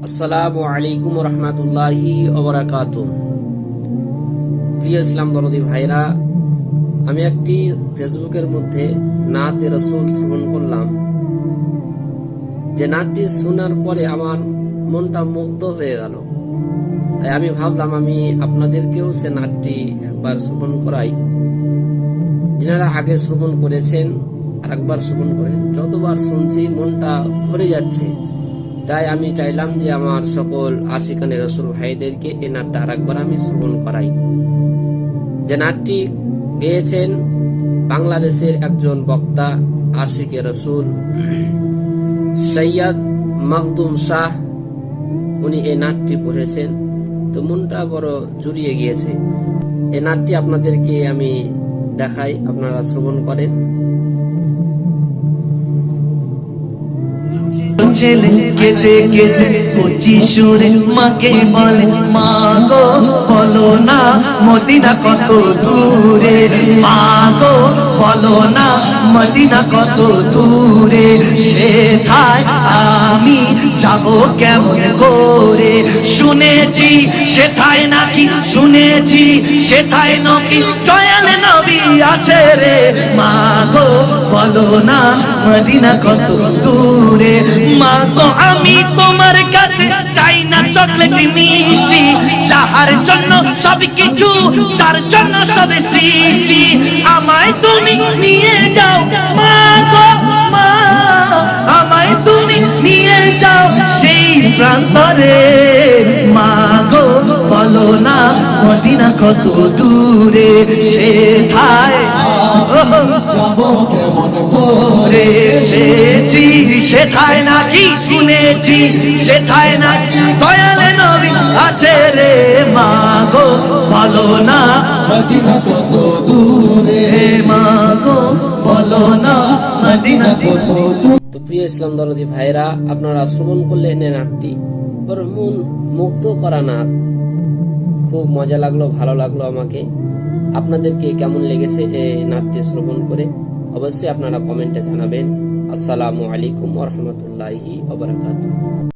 আসসালামু আলাইকুম রহমতুল্লাহি ওবারাকাতুহু। প্রিয় ইসলাম দরদি ভাইরা, আমি একটি ফেসবুকের মধ্যে নাতে রসুল শ্রবণ করলাম। যে নাতটি শোনার পরে আমার মনটা মুগ্ধ হয়ে গেল। তাই আমি ভাবলাম আমি আপনাদেরকেও সে নাতটি একবার শ্রবণ করাই। যারা আগে শ্রবণ করেছেন আর একবার শ্রবণ করেন, যতবার শুনছি মনটা ভরে যাচ্ছে। তাই আমি চাইলাম যে আমার সকল আশিকানে রসুল ভাইদেরকে এই নাটটা আর একবার আমি শ্রবণ করাই। যে নাটটি গেয়েছেন বাংলাদেশের একজন বক্তা আশিকে রসুল সৈয়দ মখদুম শাহ, উনি এই নাটটি পড়েছেন। তো মনটা বড় জুড়িয়ে গিয়েছে। এই নাটটি আপনাদেরকে আমি দেখাই, আপনারা শ্রবণ করেন। ছেলে কেঁদে কেঁদে কচি সুরে মাকে বলে, মা গো বলো না মদিনা কত দূরে, মা গো বলো না মদিনা কত দূরে, সেথায় আমি যাব কেমন করে, শুনেছি সেথায় নাকি, শুনেছি সেথায় নাকি দয়াল নবী আছে রে, মা গো বলো না মদিনা কত দূরে। মা গো আমি তোমার কাছে চাই না চকলেট মিষ্টি, যাহার জন্য সব কিছু, যার জন্য সব সৃষ্টি, আমায় তুমি নিয়ে যাও মা গো, মা আমায় তুমি নিয়ে যাও সেই প্রান্তরে, মা গো বলো না মদিনা কত দূরে, সেথায় যাব কেমন করে, এসেছি সেথায় নাকি, শুনেছি সেথায় নাকি দয়াল নবী আছে রে, মা গো বলো না মদিনা কত দূরে, মা গো বলো না মদিনা কত দূরে। তো প্রিয় ইসলাম দরদি ভাইরা, আপনারা শ্রবণ করলেন এই নাটটি, বড় মন মুগ্ধ করা নাট। খুব মজা লাগলো, ভালো লাগলো আমাকে। আপনাদেরকে কেমন লেগেছে এই নাটটি শ্রবণ করে অবশ্যই আপনারা কমেন্টে জানাবেন। আসসালামু আলাইকুম ওয়া রাহমাতুল্লাহি ওয়া বারাকাতুহু।